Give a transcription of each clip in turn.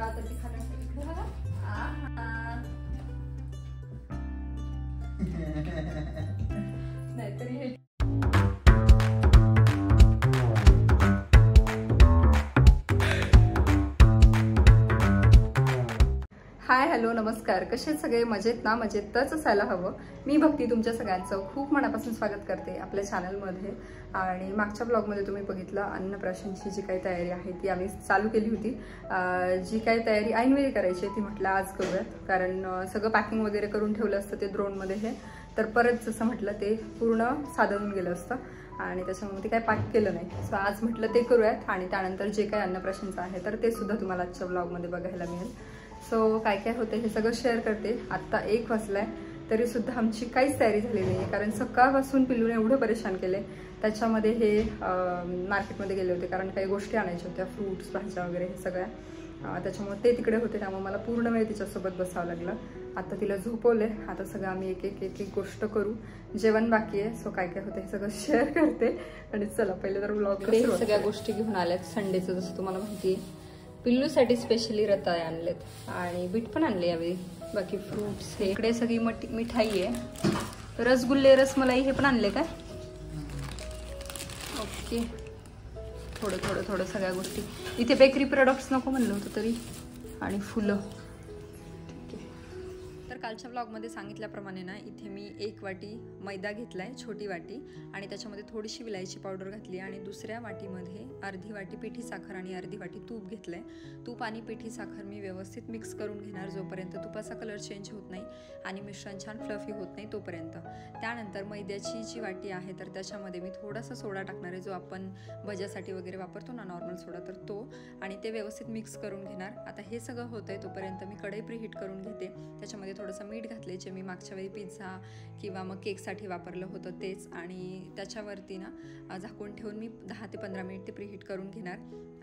आता ते खाण्यासाठी नाहीतरी हे हाय हॅलो नमस्कार, कसे सगळे मजेत ना? मजेतच असायला हवं. मी भक्ती तुमच्या सगळ्यांचं खूप मनापासून स्वागत करते आपल्या चॅनलमध्ये. आणि मागच्या ब्लॉगमध्ये तुम्ही बघितलं अन्नप्राशनची जी काही तयारी आहे ती आम्ही चालू केली होती. जी काही तयारी ऐनवेळी करायची ती म्हटलं आज करूयात, कारण सगळं पॅकिंग वगैरे करून ठेवलं असतं ते ड्रोनमध्ये हे, तर परत जसं म्हटलं ते पूर्ण साधवून गेलं असतं आणि त्याच्यामुळे ते काही पॅक केलं नाही. सो आज म्हटलं ते करूयात आणि त्यानंतर जे काही अन्नप्राशनचं आहे तर ते सुद्धा तुम्हाला आजच्या ब्लॉगमध्ये बघायला मिळेल. सो काय काय होते हे सगळं शेअर करते. आत्ता 1 वाजलाय तरी सुद्धा आमची काहीच तयारी झालेली नाही, कारण सकाळपासून पिल्लूने एवढं परेशान केले. त्याच्यामध्ये हे मार्केटमध्ये गेले होते कारण काही गोष्टी आणायच्या होत्या, फ्रूट्स भाज्या वगैरे हे सगळ्या. त्याच्यामुळे ते तिकडे होते, त्यामुळे मला पूर्ण वेळ तिच्यासोबत बसावं लागलं. आता तिला झोपवले. आता सगळं आम्ही एक एक गोष्ट करू. जेवण बाकी आहे. सो काय काय होतं हे सगळं शेअर करते. आणि चला पहिले तर ब्लॉग सगळ्या गोष्टी घेऊन आल्यात संडेचं, जसं तुम्हाला माहिती आहे. पिल्लूसाठी स्पेशली रताळे आणलेत आणि बीट पण आणले यावेळी. बाकी फ्रूट्स हे इकडे सगळी मिठाई आहे. रसगुल्ले रसमलाई हे पण आणले काय? ओके, थोडं सगळ्या गोष्टी. इथे बेकरी प्रोडक्ट्स नको म्हणलं होतं तरी. आणि फुलं. तर कालच्या ब्लॉगमध्ये सांगितल्याप्रमाणे ना इथे मी 1 वाटी मैदा घेतलाय, छोटी वाटी, आणि त्याच्यामध्ये थोडीशी विलायची पावडर घातली आणि दुसऱ्या वाटीमध्ये अर्धी वाटी पिठी साखर आणि अर्धी वाटी तूप घेतलंय. तूप आणि पिठी साखर मी व्यवस्थित मिक्स करून घेणार जोपर्यंत तुपाचा कलर चेंज होत नाही आणि मिश्रण छान फ्लफी होत नाही तोपर्यंत. त्यानंतर मैद्याची जी वाटी आहे तर त्याच्यामध्ये मी थोडासा सोडा टाकणार आहे, जो आपण भज्यासाठी वगैरे वापरतो ना नॉर्मल सोडा, तर तो, आणि ते व्यवस्थित मिक्स करून घेणार. आता हे सगळं होतंय तोपर्यंत मी कढई प्रीहीट करून घेते. त्याच्यामध्ये थोडंसं मीठ घातले, जे मी मागच्या वेळी पिझ्झा किंवा मग केकसाठी वापरलं होतं तेच, आणि त्याच्यावरती ना झाकून ठेवून मी 10 ते 15 मिनिट ते प्रीहीट करून घेणार.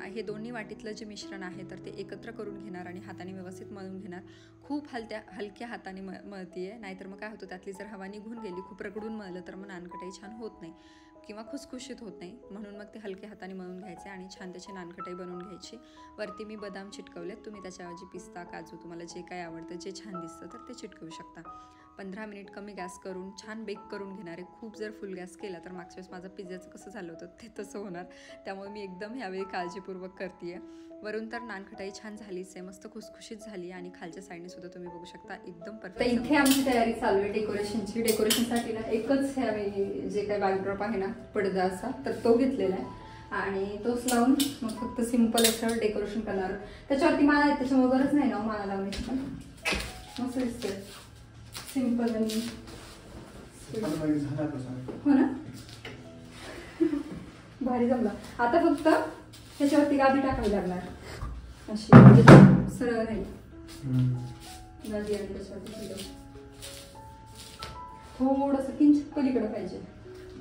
हे दोन्ही वाटीतलं जे मिश्रण आहे तर ते एकत्र करून घेणार आणि हाताने व्यवस्थित मळून घेणार. खूप हलक्या हाताने मळतीये, नाहीतर मग काय होतं त्यातली जर हवा निघून गेली, खूप रगडून मळलं तर मग नानकटाई छान होत नाही किंवा खुसखुशीत होत नाही. म्हणून मग ते हलक्या हाताने मळून घ्यायचे आणि छान त्याची नानकटाई बनवून घ्यायची. वरती मी बदाम चिटकवलेत, तुम्ही त्याच्याऐवजी पिस्ता, काजू, तुम्हाला जे काय आवडतं, जे छान दिसतं तर ते चिटकवू शकता. 15 मिनिट कमी गॅस करून छान बेक करून घेणार आहे. खूप जर फुल गॅस केला तर मागच्या वेळेस माझं पिझ्झाचं कसं झालं होतं ते तसं होणार, त्यामुळे मी एकदम ह्यावेळी काळजीपूर्वक करते. वरून तर नानखटाई छान झालीच आहे, मस्त खुसखुशीत झाली आणि खालच्या साईडने सुद्धा तुम्ही बघू शकता एकदम परफेक्ट. इथे आमची तयारी चालू आहे डेकोरेशनची. डेकोरेशनसाठी ना एकच ह्यावेळी जे काही बॅकड्रॉप आहे ना पडदा असा, तर तो घेतलेला आहे आणि तोच लावून मग फक्त सिम्पल असं डेकोरेशन करणार. त्याच्यावरती माळा आहे, त्याच्यामुळे गरज नाही ना माळा लावण्याची, पण मस्त दिसते सिम्पल आणि हो ना. भारी जमला. आता फक्त त्याच्यावरती गादी टाकावी लागणार अशी, म्हणजे सरळ राहील गादी आणि त्याच्यावरती थोडंसं किंचित पलीकडे पाहिजे.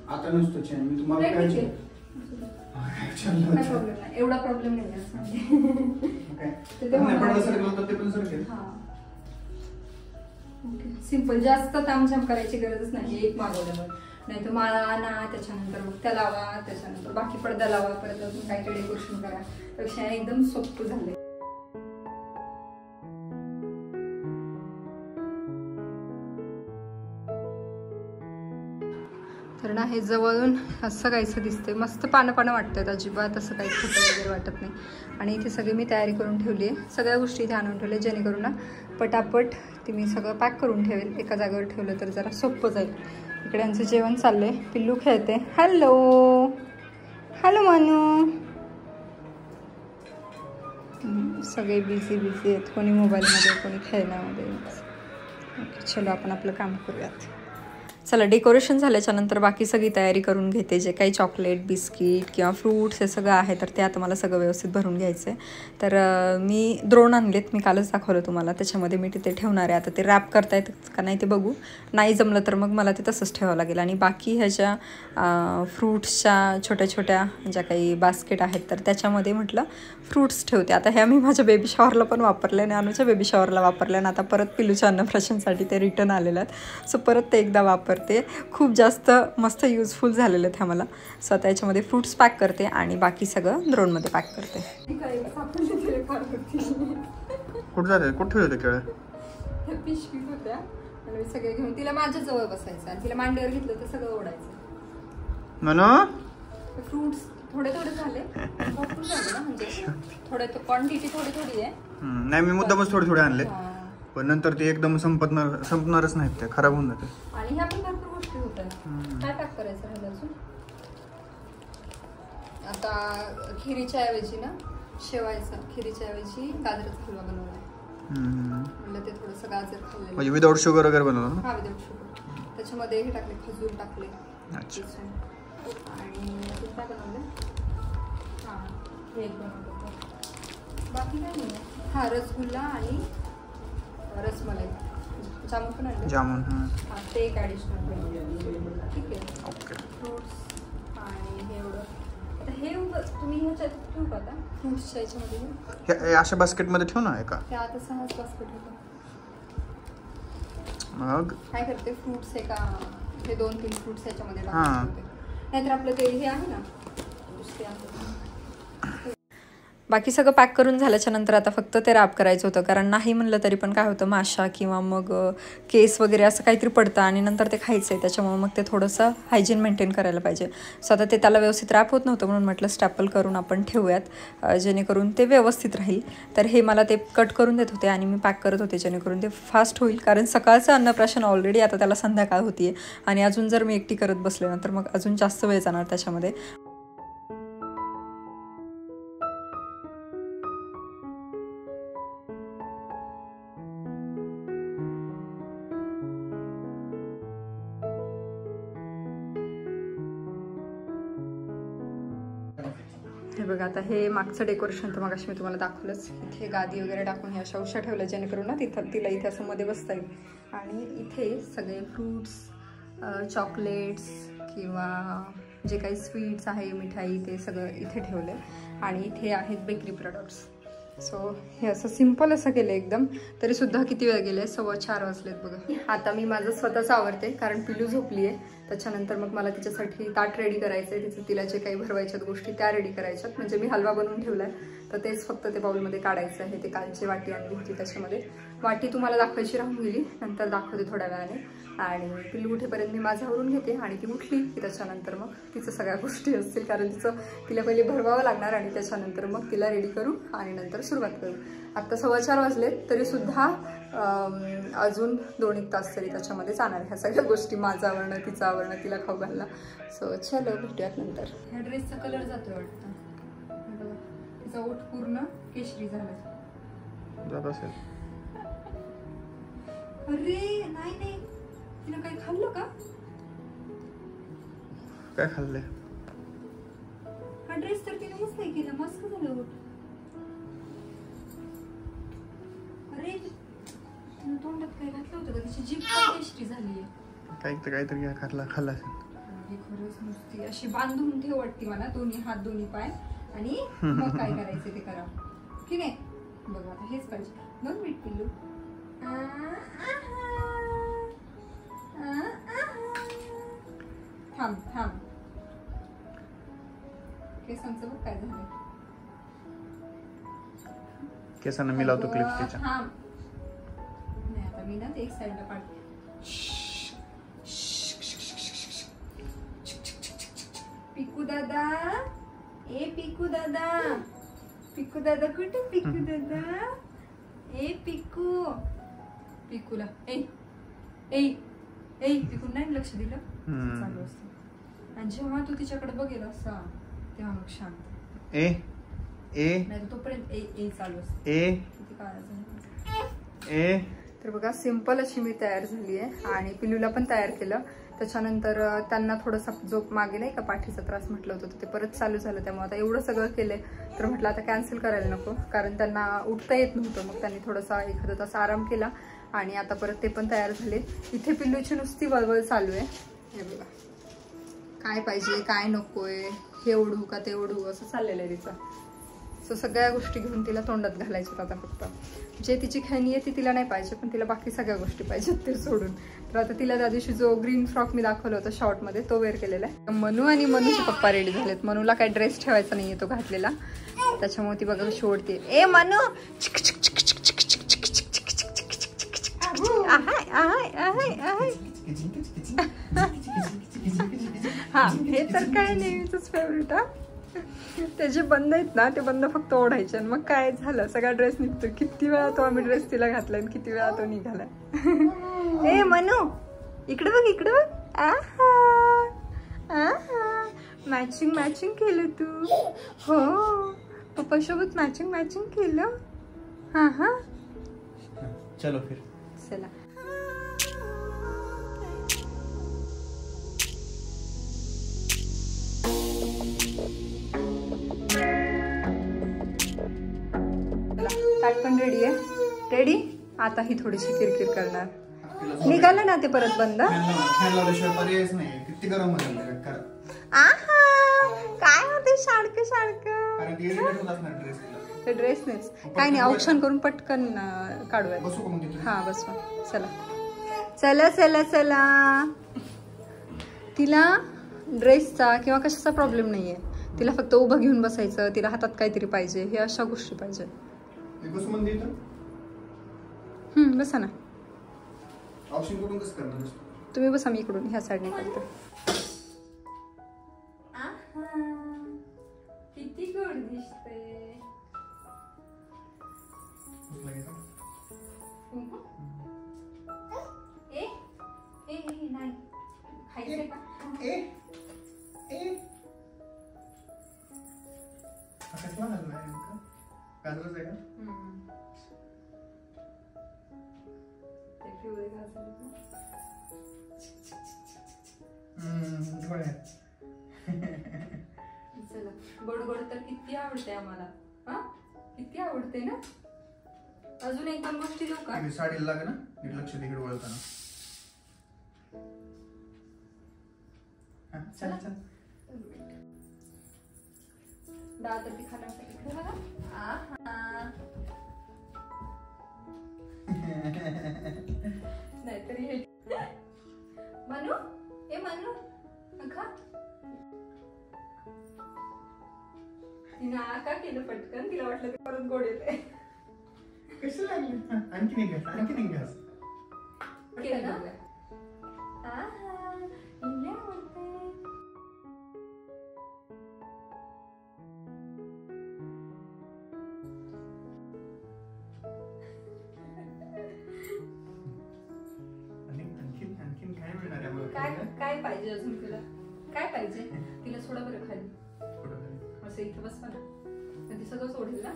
आता नसतो चेन, मी तुम्हाला काय प्रॉब्लेम नाही, एवढा प्रॉब्लेम नाही सिंपल. जास्त तामझाम करायची गरजच नाही एक मागवल्यावर, नाही तर माळा आणा, त्याच्यानंतर मग त्या लावा, त्याच्यानंतर बाकी पडदा लावा, परत अजून काय काय डेकोरेशन करा, त्यापेक्षा एकदम सोपं झालंय. तर ना हे जवळून असं काहीसं दिसतंय, मस्त पानं वाटतात, अजिबात असं काही खोटं वगैरे वाटत नाही. आणि इथे सगळी मी तयारी करून ठेवली आहे, सगळ्या गोष्टी इथे आणून ठेवल्या, जेणेकरून ना पटापट ती मी सगळं पॅक करून ठेवेल. एका जागेवर ठेवलं तर जरा सोपं जाईल. इकडे आमचं जेवण चाललंय, पिल्लू खेळते. हॅलो हॅलो मानू. सगळे बिझी आहेत, कोणी मोबाईलमध्ये, कोणी खेळण्यामध्ये. ओके चलो आपण आपलं काम करूयात. चला डेकोरेशन झाल्याच्या नंतर बाकी सगळी तयारी करून घेते. जे काही चॉकलेट, बिस्किट किंवा फ्रूट्स हे सगळं आहे तर ते आता मला सगळं व्यवस्थित भरून घ्यायचं आहे. तर मी द्रोण आणलेत, मी कालच दाखवलं तुम्हाला, त्याच्यामध्ये मी तिथे ठेवणार आहे. आता ते रॅप करता येतं का नाही ते बघू, नाही जमलं तर मग मला ते तसंच ठेवावं लागेल. आणि बाकी ह्याच्या फ्रूट्सच्या छोट्या ज्या काही बास्केट आहेत तर त्याच्यामध्ये म्हटलं फ्रूट्स ठेवते. आता ह्या मी माझ्या बेबी शॉवरला पण वापरले आणि अनुच्या बेबी शॉवरला वापरल्या आणि आता परत पिल्लूच्या अन्नप्राशनसाठी ते रिटर्न आलेलं आहेत. सो परत ते एकदा वापर वापरते. खूप जास्त मस्त युजफुल झालेलं आहेत ह्या मला. सो आता याच्यामध्ये फ्रूट्स पॅक करते आणि बाकी सगळं ड्रोनमध्ये पॅक करते. कुठं झाले कुठं ठेवले केळं पिशवीत होत्या आणि सगळे घेऊन तिला माझ्या जवळ बसायचं आणि तिला मांडीवर घेतलं तर सगळं ओढायचं. फ्रुट्स थोडे थोडे झाले भरपूर झाले ना, म्हणजे थोडे क्वांटिटी थोडी थोडी आहे. नाही मी मुद्दामच थोडे थोडे आणले पण नंतर ते एकदम संपणारच नाहीत, ते खराब होऊन जाते. आणि ह्या पण भरपूर गोष्टी होत आहेत. काय पॅक करायचं राहिलं अजून? आता खिरीच्या ऐवजी ना शेवायचं, खिरीच्या ऐवजी गाजराचा हलवा बनवला. म्हणलं ते थोडंसं गाजर खाल्लं म्हणजे विदाउट शुगर वगैरे बनवलं ना? हा विदाउट शुगर. त्याच्यामध्ये हे टाकले, खजूर टाकले. अच्छा. आणि काय बनवलं? हां हे एक बनवलं. बाकी काय नाही. हा रसगुल्ला आणि रसमलाई, जामून पण आणले. जामून हां ते एक ॲडिशनल बनवलं. ठीक आहे. ओके. फ्रूट्स आणि हे एवढं. आता हे तुम्ही ह्याच्यात ठेवू का आता फ्रूट्सच्या याच्यामध्ये? अशा बास्केटमध्ये ठेव ना एका. ते आता 6 बास्केट होतं. मग काय करते, फ्रूट्स एका हे 2-3 फ्रूट्स याच्यामध्ये टाकते. नाहीतर आपलं ते हे आहे ना दुसरे आहे. बाकी सगळं पॅक करून झाल्याच्या नंतर आता फक्त ते रॅप करायचं होतं, कारण नाही म्हणलं तरी पण काय होतं, माशा किंवा मग केस वगैरे असं काहीतरी पडतं आणि नंतर ते खायचं आहे. त्याच्यामुळे मग ते थोडंसं हायजीन मेंटेन करायला पाहिजे. सो आता ते त्याला व्यवस्थित रॅप होत नव्हतं म्हणून म्हटलं स्टॅपल करून आपण ठेवूयात जेणेकरून ते व्यवस्थित राहील. तर हे मला ते कट करून देत होते आणि मी पॅक करत होते जेणेकरून ते फास्ट होईल, कारण सकाळचं अन्नप्राशन ऑलरेडी आता त्याला संध्याकाळ होती आहे आणि अजून जर मी एकटी करत बसले ना तर मग अजून जास्त वेळ जाणार त्याच्यामध्ये. हे बघा आता हे मागचं डेकोरेशन तर मगाशी मी तुम्हाला दाखवलंच. इथे गादी वगैरे टाकून हे अशा उशा ठेवल्या जेणेकरून ना तिला इथे असं मध्ये बसता येईल. आणि इथे सगळे फ्रूट्स, चॉकलेट्स किंवा जे काही स्वीट्स आहे, मिठाई, ते सगळं इथे ठेवले. आणि इथे आहेत बेकरी प्रोडक्ट्स. सो हे असं सिम्पल असं केलं एकदम. तरीसुद्धा किती वेळ गेले, 4:15 वाजलेत बघा. आता मी माझं स्वतःच आवरते कारण पिलू झोपली आहे. त्याच्यानंतर मग मला तिच्यासाठी ताट रेडी करायचं आहे. तिचं तिला जे काही भरवायच्यात गोष्टी त्या रेडी करायच्यात. म्हणजे मी हलवा बनवून ठेवला आहे तर तेच फक्त ते बाउलमध्ये काढायचं आहे. ते कालची वाटी आणली होती त्याच्यामध्ये. वाटी तुम्हाला दाखवायची राहून गेली, नंतर दाखवते थोड्या वेळाने. आणि पिलू उठेपर्यंत मी माझं आवरून घेते आणि ती उठली की त्याच्यानंतर मग तिचं सगळ्या गोष्टी असतील, कारण तिला पहिले भरवावं लागणार आणि त्याच्यानंतर मग तिला रेडी करू आणि नंतर सुरुवात करू. आत्ता 4:15 वाजलेत तरीसुद्धा अजून 2-1 तास तरी त्याच्यामध्ये जाणार ह्या सगळ्या गोष्टी, माझं आवरणं, तिचं आवरणं, तिला खाऊ घालणं. सो चलो भेटूयात नंतर. ह्या ड्रेसचा कलर जातोय वाटतं. तिचा ओठ पूर्ण केशरी झाला जात असेल. अरे नाही तिला काही खाल्लं का? काय खाल्लंय? हा ड्रेस तर तिने मस्त नाही केला, मस्त झालं ओठ. अरे तोंडात काय घातलं होतं का? तिची जीभ केशरी झाली आहे. काहीतरी खाल्ला असेल. खरंच नुसती अशी बांधून ठेव वाटते मला, दोन्ही हात दोन्ही पाय, आणि मग काय करायचं ते करा की नाही. बघा आता हेच पाहिजे. 2 मिनिट पिल्लू. थांब. केसांचं बघ काय झालं. केसांना मी लावतो क्लिप त्याच्या. नाही आता मी ना ते एक साईडला काढते. पिकू दादा, ए पिकू दादा, पिकू दादा कुठे? पिकू दादा, ए पिकूला ए पिकू नाही लक्ष दिलं चालू असतं. आणि जेव्हा तू तिच्याकडे बघेल असा तेव्हा मग शांत. नाही तोपर्यंत ए चालू असतं. किती काळाचं. तर बघा सिंपल अशी मी तयार झाली आहे आणि पिलूला पण तयार केलं. त्याच्यानंतर त्यांना थोडासा झोप मागे नाही का पाठीचा त्रास म्हटलं होतं ते परत चालू झालं. त्यामुळे आता एवढं सगळं केलंय तर म्हटलं आता कॅन्सल करायला नको, कारण त्यांना उठता येत नव्हतं. मग त्यांनी थोडासा एखादा तास आराम केला आणि आता परत ते पण तयार झाले. इथे पिल्लूची नुसती वळवळ चालू आहे. हे बघा काय पाहिजे काय नकोय, हे ओढू का ते ओढू असं चाललेलं आहे तिचं. सो सगळ्या गोष्टी घेऊन तिला तोंडात घालायच्यात आता. फक्त जे तिची खेळणी आहे ती तिला नाही पाहिजे, पण तिला बाकी सगळ्या गोष्टी पाहिजेत ते सोडून. तर आता तिला त्या दिवशी जो ग्रीन फ्रॉक मी दाखवला होता शॉर्टमध्ये तो वेअर केलेला आहे. मनू आणि मनूचे पप्पा रेडी झालेत. मनूला काय ड्रेस ठेवायचा नाहीये तो घातलेला, त्याच्यामुळे ती बघा कशी ओढते. ए मनू हा हे तर काय नेहमीच फेवरेट. हा ते जे बंद आहेत ना ते बंद फक्त ओढायचे आणि मग काय झालं सगळा ड्रेस निघतो. किती वेळा तो आम्ही ड्रेस तिला घातलाय आणि किती वेळा तो निघालाय. ए मनू इकडे बघ इकडे बघ. मॅचिंग मॅचिंग केलं तू. हो पप्पा सोबत मॅचिंग मॅचिंग केलं. हा हा चलो फिर चला. ताट पण रेडी आहे. रेडी. आता ही थोडीशी किरकिर करणार. निघालं ना ते परत बंद. पर्यायच नाही. किती गरम काय होते सारखं सारखं ते ड्रेसनेच काय नाही. ऑप्शन करून पटकन काढूया. हा बस चला चला चला चला. तिला ड्रेसचा किंवा कशाचा प्रॉब्लेम नाहीये. तिला फक्त उभं घेऊन बसायचं, तिला हातात काहीतरी पाहिजे, हे अशा गोष्टी पाहिजे. बसा ना. तुम्ही बसा, मी इकडून ह्या साईडने करते. किती गोड दिसते. नाही खायचंय का? चला गोड गोड तर किती आवडते आम्हाला. हा किती आवडते ना. अजून एक दोन गोष्टी देऊ का? साडीला लागे ना नीट लक्ष तिकडे वळताना. चला चला. डाळ तर ती खाण्यासाठी बघा. नाहीतरी हे मनू ए मनू खा. तिने का केलं पटकन. तिला वाटलं ते परत गोड येते. कसं लागलं. आणखी नाही घास आणखी नाही घास केलं ना. काय पाहिजे अजून तुला. काय पाहिजे तिला. थोडं बरं खाली असं इथं बसवा ना. ती सगळं सोडेल ना.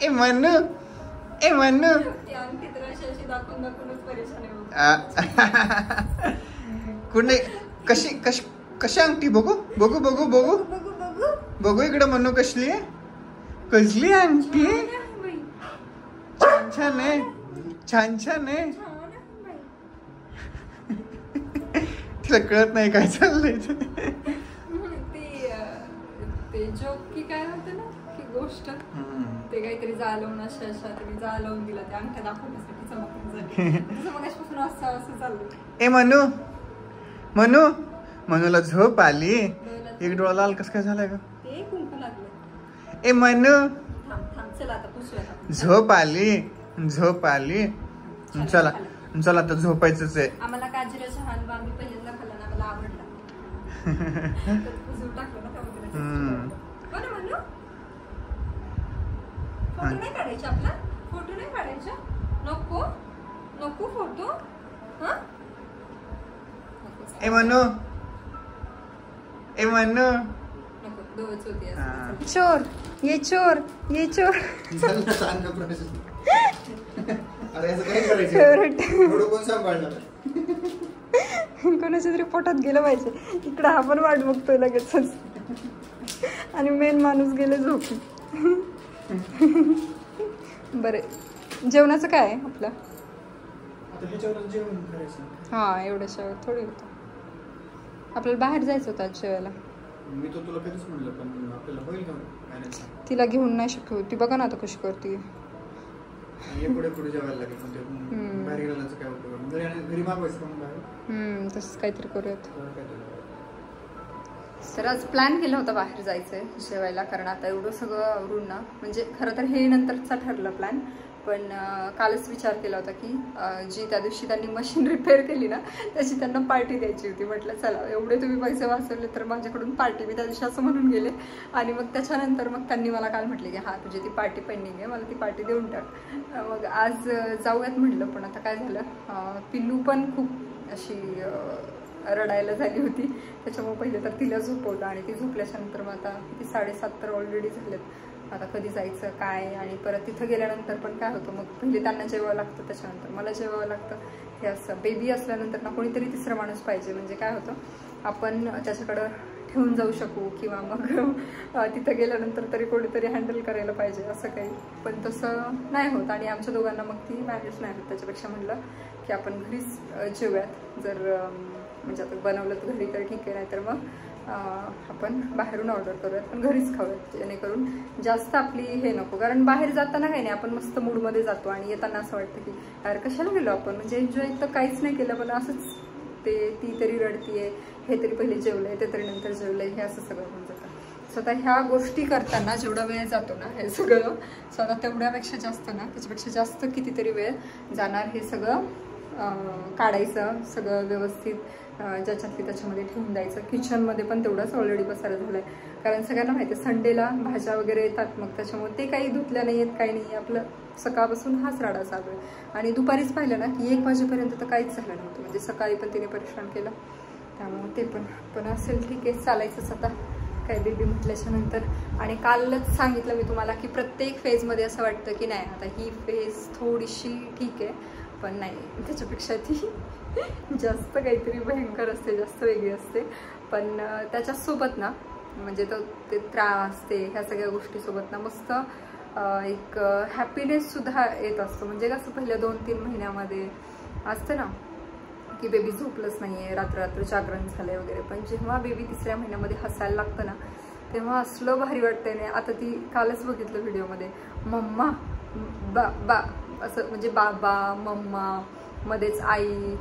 ए मनू ए मनू. ती अंकित अशी दाखवून दाखवूनच परेशान आहे. कुठे कशी कशी कशी अंगठी बघू बघू बघू बघू बघू इकडे मनू कसली आहे. कसली अंगठी. छान छान आहे. छान छान आहे. तिला कळत नाही काय चाललंय. ते जोक की काय होतं ना की गोष्ट ते काहीतरी जाळवून अशा अशा तरी जाळवून दिला त्या अंगठ्या दाखवण्यासाठी चमकण्यासाठी. तसं मग असं असं चाललं. ए मनू मनू मनूला झोप आली. एक डोळा लाल कस काय झालाय का. ते कुंकू लागलं. ए मनू चला आता पुसूया. झोप आली झोप आली. चला चला आता झोपायचंच आहे. आम्हाला काजऱ्याचा हलवा आम्ही पहिल्यांदा खाल्ला ना. मला आवडला. टाकलं ना म्हणू. फोटो नाही काढायचे. आपला फोटो नाही काढायचा. नको नको फोटो. ए मनू ए मनू. चोर ये चोर ये चोर. कोणाच्या तरी पोटात गेलं पाहिजे. इकडं हा पण वाट बघतोय लगेचच आणि मेन माणूस गेले झोपी. बरं जेवणाचं काय आहे आपलं? आता ह्याच्यावर जेवण करायचं. हां एवढ्याशा थोडी होतं. आपल्याला बाहेर जायचं होतं आज जेवायला. मी तो तुला कधीच म्हणलं पण आपल्याला होईल का मॅनेज? तिला घेऊन नाही शक्य होती. बघा ना आता कशी करते. पुढे पुढे जेवायला लागेल म्हणजे बाहेर गेल्याचं काय उपयोग? घरी मागवायचं का बाहेर? तसंच काहीतरी करूयात. तर आज प्लॅन केला होता बाहेर जायचंय जेवायला, कारण आता एवढं सगळं आवरून ना, म्हणजे खरं तर हे नंतरचा ठरलं प्लॅन, पण कालच विचार केला होता की जी त्या दिवशी त्यांनी मशीन रिपेअर केली ना त्याची त्यांना पार्टी द्यायची होती. म्हटलं चला एवढे तुम्ही पैसे वाचवले तर माझ्याकडून पार्टी, मी त्या दिवशी असं म्हणून गेले. आणि मग त्याच्यानंतर मग त्यांनी मला काल म्हटले की हां तुझी ती पार्टी पेंडिंग आहे, मला ती पार्टी देऊन टाक. मग आज जाऊयात म्हटलं, पण आता काय झालं, पिल्लू पण खूप अशी रडायला झाली होती, त्याच्यामुळे पहिले तर तिला झोपवलं आणि ती झोपल्याच्यानंतर मग आता ती 7:30 तर ऑलरेडी झालेत. आता कधी जायचं काय, आणि परत तिथं गेल्यानंतर पण काय होतं, मग पहिले त्यांना जेवावं लागतं, त्याच्यानंतर मला जेवावं लागतं. हे असं बेबी असल्यानंतर ना कोणीतरी तिसरा माणूस पाहिजे, म्हणजे काय होतं आपण त्याच्याकडं ठेवून जाऊ शकू, किंवा मग तिथं गेल्यानंतर तरी कोणीतरी हँडल करायला पाहिजे असं काही. पण तसं नाही होत आणि आमच्या दोघांना मग ती मॅनेज नाही होत. त्याच्यापेक्षा म्हणलं की आपण घरीच जेवूयात, जर म्हणजे आता बनवलं तर घरी तर ठीक आहे, नाहीतर मग आपण बाहेरून ऑर्डर करूयात, पण घरीच खाऊयात, जेणेकरून जास्त आपली हे नको. कारण बाहेर जाताना काही नाही, आपण मस्त मूडमध्ये जातो आणि येताना असं वाटतं की यार कशाला गेलो आपण, म्हणजे एन्जॉय तर काहीच नाही केलं, पण असंच ती तरी रडतीये, हे तरी पहिले जेवलंय, ते तरी नंतर जेवलंय, हे असं सगळं होऊन जातं. स्वतः ह्या गोष्टी करताना जेवढा वेळ जातो ना हे सगळं, स्वतः तेवढ्यापेक्षा जास्त ना त्याच्यापेक्षा जास्त कितीतरी वेळ जाणार हे सगळं काढायचं, सगळं व्यवस्थित ज्याच्यातली त्याच्यामध्ये ठेवून द्यायचं. किचनमध्ये पण तेवढाच ऑलरेडी पसारा झाला आहे, कारण सगळ्यांना माहिती आहे संडेला भाज्या वगैरे येतात, मग त्याच्यामुळे ते काही धुतल्या नाही आहेत, काही नाही, आपलं सकाळपासून हाच राडा चालू आहे. आणि दुपारीच पाहिलं ना की 1 वाजेपर्यंत तर काहीच झालं नव्हतं, म्हणजे सकाळी पण तिने परेशान केलं, त्यामुळे ते पण असेल ठीक आहे, चालायचंच आता काय बेबी म्हटल्याच्या नंतर. आणि कालच सांगितलं मी तुम्हाला की प्रत्येक फेजमध्ये असं वाटतं की नाही आता ही फेज थोडीशी ठीक आहे, पण नाही त्याच्यापेक्षा ती जास्त काहीतरी भयंकर असते, जास्त वेगळी असते. पण त्याच्यासोबत ना म्हणजे ते त्रास ते ह्या सगळ्या गोष्टीसोबत ना मस्त एक हॅपीनेससुद्धा येत असतो. म्हणजे कसं पहिल्या 2-3 महिन्यामध्ये असतं ना की बेबी झोपलंच नाही आहे, रात्र जागरण झालं आहे वगैरे, पण जेव्हा बेबी 3ऱ्या महिन्यामध्ये हसायला लागतं ना तेव्हा असलं भारी वाटतंय ना. आता ती कालच बघितलं व्हिडिओमध्ये, मम्मा बा असं, म्हणजे बाबा मम्मा मध्येच आई,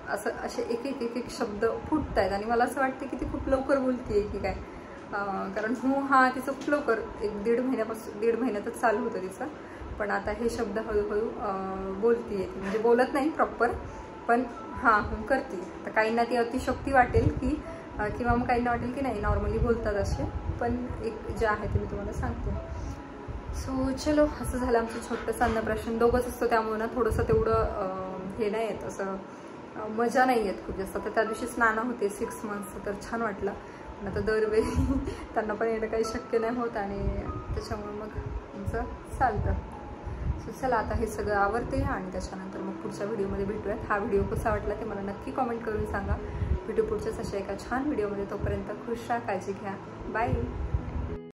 असं असे एक शब्द फुटत आहेत. आणि मला असं वाटतं की ती खूप लवकर बोलतीये की काय, कारण हा तिचं खूप लवकर 1-1.5 महिन्यातच चालू होतं तिचं, पण आता हे शब्द हळूहळू बोलतीये ती, म्हणजे बोलत नाही प्रॉपर, पण करते. तर काहींना ती अतिशक्ती वाटेल की, किंवा मग काहींना वाटेल की नाही नॉर्मली बोलतात असे, पण एक जे आहे ते मी तुम्हाला सांगते. सो चलो, असं झालं आमचं छोटंसं अन्नप्राशन. दोघंच असतो त्यामुळे ना थोडंसं तेवढं हे नाही येत, असं मजा नाही येत खूप जास्त. तर त्या दिवशी स्नानं होते 6 मंथचं, तर छान वाटलं, पण आता दरवेळी त्यांना पण येणं काही शक्य नाही होत, आणि त्याच्यामुळे मग आमचं चालतं. सो चला आता हे सगळं आवडते आणि त्याच्यानंतर मग पुढच्या व्हिडिओमध्ये भेटूयात. हा व्हिडिओ कसा वाटला ते मला नक्की कॉमेंट करून सांगा. भेटू पुढच्याच अशा एका छान व्हिडिओमध्ये. तोपर्यंत खुश राहा, काळजी घ्या, बाय.